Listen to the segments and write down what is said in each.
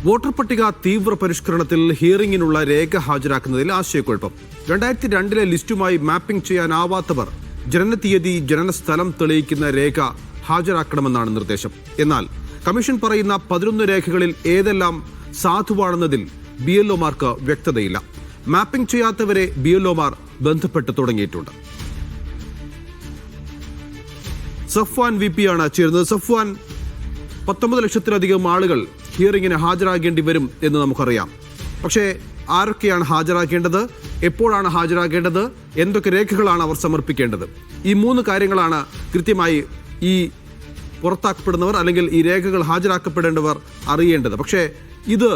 Voter പട്ടിക തീവ്ര പരിഷ്കരണത്തിൽ ഹിയറിംഗിനുള്ള രേഖ ഹാജരാക്കുന്നതിൽ ആശയക്കുഴപ്പം. 2002 ലിസ്റ്റുമായി മാപ്പിംഗ് ചെയ്യാനാവാത്തവർ ജനനതീയതി, ജനനസ്ഥലം തെളിയിക്കുന്ന രേഖ ഹാജരാക്കണമെന്നാണ് നിർദ്ദേശം. എന്നാൽ കമ്മീഷൻ പറയുന്ന 11 രേഖകളിൽ ഏതെല്ലാം സാധുവാണെന്നതിൽ BLOമാർക്ക് വ്യക്തതയില്ല. മാപ്പിംഗ് ചെയ്യാത്തവരെ BLOമാർ ബന്ധപ്പെട്ട് തുടങ്ങിയിട്ടുണ്ട്. സഫ്വാൻ VP ആണ് ചേരുന്നത്. സഫ്വാൻ, 19 ലക്ഷത്തിലധികം ആളുകൾ ഹിയറിംഗിന് ഹാജരാകേണ്ടി വരും എന്ന് നമുക്കറിയാം. പക്ഷേ ആരൊക്കെയാണ് ഹാജരാക്കേണ്ടത്, എപ്പോഴാണ് ഹാജരാകേണ്ടത്, എന്തൊക്കെ രേഖകളാണ് അവർ സമർപ്പിക്കേണ്ടത്? ഈ 3 കാര്യങ്ങളാണ് കൃത്യമായി ഈ പുറത്താക്കപ്പെടുന്നവർ അല്ലെങ്കിൽ ഈ രേഖകൾ ഹാജരാക്കപ്പെടേണ്ടവർ അറിയേണ്ടത്. പക്ഷേ ഇത്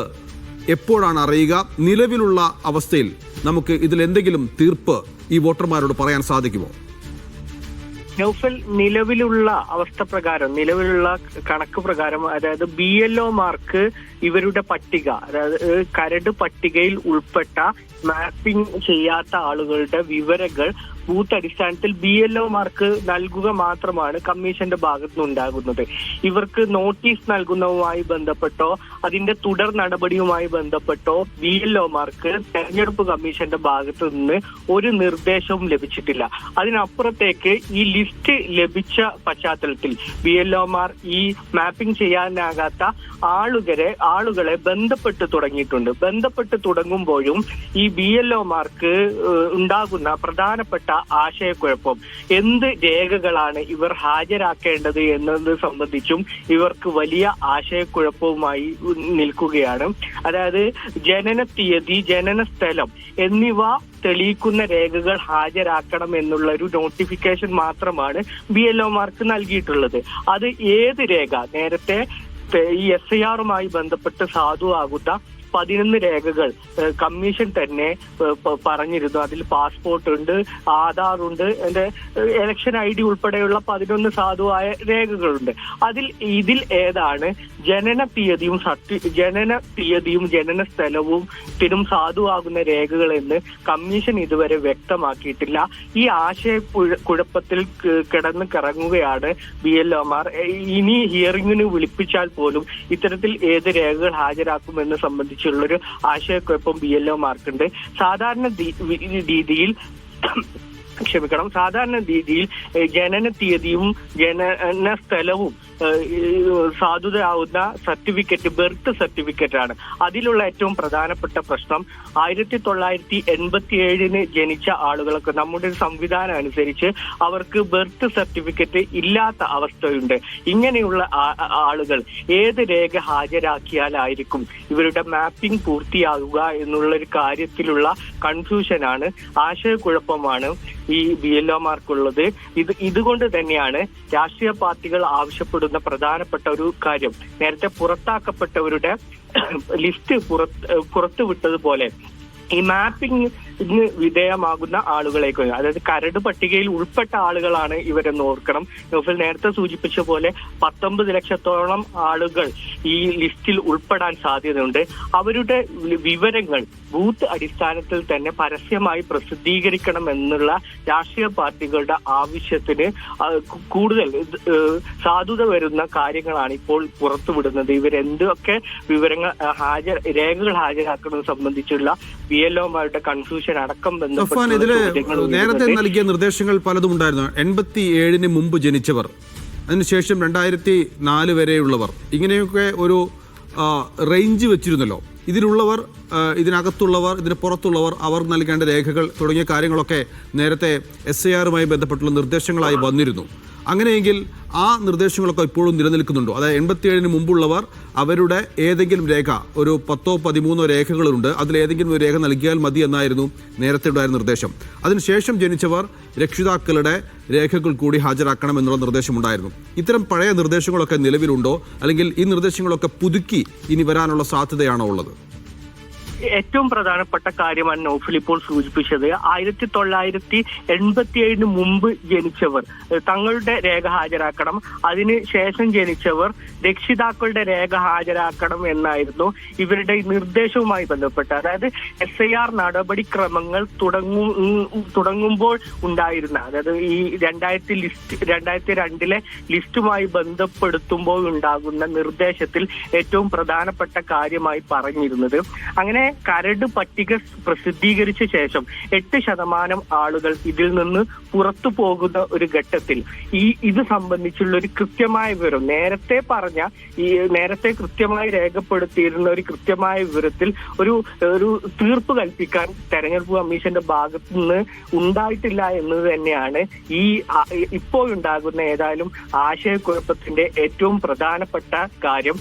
എപ്പോഴാണ് അറിയുക? നിലവിലുള്ള അവസ്ഥയിൽ നമുക്ക് ഇതിൽ എന്തെങ്കിലും തീർപ്പ് ഈ വോട്ടർമാരോട് പറയാൻ സാധിക്കുമോ? നൗഫൽ, നിലവിലുള്ള അവസ്ഥ പ്രകാരം, നിലവിലുള്ള കണക്ക് പ്രകാരം, അതായത് BLOമാർക്ക് ഇവരുടെ പട്ടിക, അതായത് കരട് പട്ടികയിൽ ഉൾപ്പെട്ട മാപ്പിംഗ് ചെയ്യാത്ത ആളുകളുടെ വിവരങ്ങൾ ബൂത്ത് അടിസ്ഥാനത്തിൽ BLOമാർക്ക് നൽകുക മാത്രമാണ് കമ്മീഷന്റെ ഭാഗത്തുനിന്നുണ്ടാകുന്നത്. ഇവർക്ക് നോട്ടീസ് നൽകുന്നതുമായി ബന്ധപ്പെട്ടോ അതിന്റെ തുടർ നടപടിയുമായി ബന്ധപ്പെട്ടോ BLOമാർക്ക് തെരഞ്ഞെടുപ്പ് കമ്മീഷന്റെ ഭാഗത്തു നിന്ന് ഒരു നിർദ്ദേശവും ലഭിച്ചിട്ടില്ല. അതിനപ്പുറത്തേക്ക് ഈ ലിസ്റ്റ് ലഭിച്ച പശ്ചാത്തലത്തിൽ BLOമാർ ഈ മാപ്പിംഗ് ചെയ്യാനാകാത്ത ആളുകളെ ബന്ധപ്പെട്ട് തുടങ്ങിയിട്ടുണ്ട്. ബന്ധപ്പെട്ട് തുടങ്ങുമ്പോഴും ഈ BLOമാർക്ക് ഉണ്ടാകുന്ന പ്രധാനപ്പെട്ട ആശയക്കുഴപ്പം, എന്ത് രേഖകളാണ് ഇവർ ഹാജരാക്കേണ്ടത് എന്നത് സംബന്ധിച്ചും ഇവർക്ക് വലിയ ആശയക്കുഴപ്പവുമായി നിൽക്കുകയാണ്. അതായത് ജനന തീയതി, ജനന സ്ഥലം എന്നിവ തെളിയിക്കുന്ന രേഖകൾ ഹാജരാക്കണം എന്നുള്ള ഒരു നോട്ടിഫിക്കേഷൻ മാത്രമാണ് BLOമാർക്ക് നൽകിയിട്ടുള്ളത്. അത് ഏത് രേഖ, നേരത്തെ ഈ SIRമായി ബന്ധപ്പെട്ട് സാധുവാകുന്ന 11 രേഖകൾ കമ്മീഷൻ തന്നെ പറഞ്ഞിരുന്നു. അതിൽ പാസ്പോർട്ട് ഉണ്ട്, ആധാർ ഉണ്ട്, ഇലക്ഷൻ ID ഉൾപ്പെടെയുള്ള 11 സാധുവായ രേഖകളുണ്ട്. ഇതിൽ ഏതാണ് ജനന തീയതിയും ജനന സ്ഥലവും സാധുവാകുന്ന രേഖകൾ എന്ന് കമ്മീഷൻ ഇതുവരെ വ്യക്തമാക്കിയിട്ടില്ല. ഈ ആശയക്കുഴപ്പത്തിൽ കിടന്ന് കറങ്ങുകയാണ് BLOമാർ. ഇനി ഹിയറിംഗിന് വിളിപ്പിച്ചാൽ പോലും ഇത്തരത്തിൽ ഏത് രേഖകൾ ഹാജരാക്കുമെന്ന് സംബന്ധിച്ചുള്ളൊരു ആശയക്കുഴപ്പം BLOമാർക്കുണ്ട്. സാധാരണ രീതിയിൽ ജനന തീയതിയും ജനന സ്ഥലവും സാധുതയാവുന്ന സർട്ടിഫിക്കറ്റ് ബർത്ത് സർട്ടിഫിക്കറ്റ് ആണ്. അതിലുള്ള ഏറ്റവും പ്രധാനപ്പെട്ട പ്രശ്നം 1987 ജനിച്ച ആളുകൾക്ക് നമ്മുടെ സംവിധാനം അനുസരിച്ച് അവർക്ക് ബർത്ത് സർട്ടിഫിക്കറ്റ് ഇല്ലാത്ത അവസ്ഥയുണ്ട്. ഇങ്ങനെയുള്ള ആളുകൾ ഏത് രേഖ ഹാജരാക്കിയാലായിരിക്കും ഇവരുടെ മാപ്പിംഗ് പൂർത്തിയാകുക എന്നുള്ളൊരു കാര്യത്തിലുള്ള കൺഫ്യൂഷനാണ്, ആശയക്കുഴപ്പമാണ് ഈ BLOമാർക്കുള്ളത്. ഇതുകൊണ്ട് തന്നെയാണ് രാഷ്ട്രീയ പാർട്ടികൾ ആവശ്യപ്പെടുന്ന പ്രധാനപ്പെട്ട ഒരു കാര്യം, നേരത്തെ പുറത്താക്കപ്പെട്ടവരുടെ ലിസ്റ്റ് പുറത്തുവിട്ടതുപോലെ ഈ മാപ്പിംഗ് വിധേയമാകുന്ന ആളുകളേക്ക്, അതായത് കരട് പട്ടികയിൽ ഉൾപ്പെട്ട ആളുകളാണ് ഇവരെന്ന് ഓർക്കണം. നൗഫൽ നേരത്തെ സൂചിപ്പിച്ച പോലെ 19 ലക്ഷത്തോളം ആളുകൾ ഈ ലിസ്റ്റിൽ ഉൾപ്പെടാൻ സാധ്യതയുണ്ട്. അവരുടെ വിവരങ്ങൾ ബൂത്ത് അടിസ്ഥാനത്തിൽ തന്നെ പരസ്യമായി പ്രസിദ്ധീകരിക്കണം എന്നുള്ള രാഷ്ട്രീയ പാർട്ടികളുടെ ആവശ്യത്തിന് കൂടുതൽ സാധുത വരുന്ന കാര്യങ്ങളാണ് ഇപ്പോൾ പുറത്തുവിടുന്നത്. ഇവരെന്തൊക്കെ രേഖകൾ ഹാജരാക്കുന്നത് സംബന്ധിച്ചുള്ള BLOമാരുടെ കൺഫ്യൂഷൻ അടക്കം ഇതില് നേരത്തെ നൽകിയ നിർദ്ദേശങ്ങൾ പലതും ഉണ്ടായിരുന്നു. 87 മുമ്പ് ജനിച്ചവർ, അതിനുശേഷം 2004 വരെയുള്ളവർ, ഇങ്ങനെയൊക്കെ ഒരു റേഞ്ച് വെച്ചിരുന്നല്ലോ. ഇതിലുള്ളവർ, ഇതിനകത്തുള്ളവർ, ഇതിന് പുറത്തുള്ളവർ, അവർ നൽകേണ്ട രേഖകൾ തുടങ്ങിയ കാര്യങ്ങളൊക്കെ നേരത്തെ SIRമായി ബന്ധപ്പെട്ടുള്ള നിർദ്ദേശങ്ങളായി വന്നിരുന്നു. അങ്ങനെയെങ്കിൽ ആ നിർദ്ദേശങ്ങളൊക്കെ ഇപ്പോഴും നിലനിൽക്കുന്നുണ്ടോ? അതായത് 87 മുമ്പുള്ളവർ അവരുടെ ഏതെങ്കിലും രേഖ, ഒരു 10ഓ 13ഓ രേഖകളുണ്ട്, അതിലേതെങ്കിലും ഒരു രേഖ നൽകിയാൽ മതി എന്നായിരുന്നു നേരത്തെ ഉണ്ടായിരുന്ന നിർദ്ദേശം. അതിനുശേഷം ജനിച്ചവർ രക്ഷിതാക്കളുടെ രേഖകൾ കൂടി ഹാജരാക്കണം എന്നുള്ള നിർദ്ദേശമുണ്ടായിരുന്നു. ഇത്തരം പഴയ നിർദ്ദേശങ്ങളൊക്കെ നിലവിലുണ്ടോ, അല്ലെങ്കിൽ ഈ നിർദ്ദേശങ്ങളൊക്കെ പുതുക്കി ഇനി വരാനുള്ള സാധ്യതയാണോ ഉള്ളത്? ഏറ്റവും പ്രധാനപ്പെട്ട കാര്യമാണ് നൗഫൽ ഇപ്പോൾ സൂചിപ്പിച്ചത്. 1987 മുമ്പ് ജനിച്ചവർ തങ്ങളുടെ രേഖ ഹാജരാക്കണം, അതിന് ശേഷം ജനിച്ചവർ രക്ഷിതാക്കളുടെ രേഖ ഹാജരാക്കണം എന്നായിരുന്നു ഇവരുടെ നിർദ്ദേശവുമായി ബന്ധപ്പെട്ട്. അതായത് SIR നടപടിക്രമങ്ങൾ തുടങ്ങുമ്പോൾ ഉണ്ടായിരുന്ന, അതായത് ഈ 2002 ലിസ്റ്റുമായി ബന്ധപ്പെടുത്തുമ്പോൾ ഉണ്ടാകുന്ന നിർദ്ദേശത്തിൽ ഏറ്റവും പ്രധാനപ്പെട്ട കാര്യമായി പറഞ്ഞിരുന്നത്, അങ്ങനെ കരട് പട്ടിക പ്രസിദ്ധീകരിച്ച ശേഷം 8% ആളുകൾ ഇതിൽ നിന്ന് പുറത്തു പോകുന്ന ഒരു ഘട്ടത്തിൽ ഇത് സംബന്ധിച്ചുള്ള ഒരു കൃത്യമായ വിവരം നേരത്തെ കൃത്യമായി രേഖപ്പെടുത്തിയിരുന്ന ഒരു കൃത്യമായ വിവരത്തിൽ ഒരു തീർപ്പ് കൽപ്പിക്കാൻ തെരഞ്ഞെടുപ്പ് കമ്മീഷന്റെ ഭാഗത്തു നിന്ന് ഉണ്ടായിട്ടില്ല എന്നത് തന്നെയാണ് ഇപ്പോഴുണ്ടാകുന്ന ഏതായാലും ആശയക്കുഴപ്പത്തിന്റെ ഏറ്റവും പ്രധാനപ്പെട്ട കാര്യം.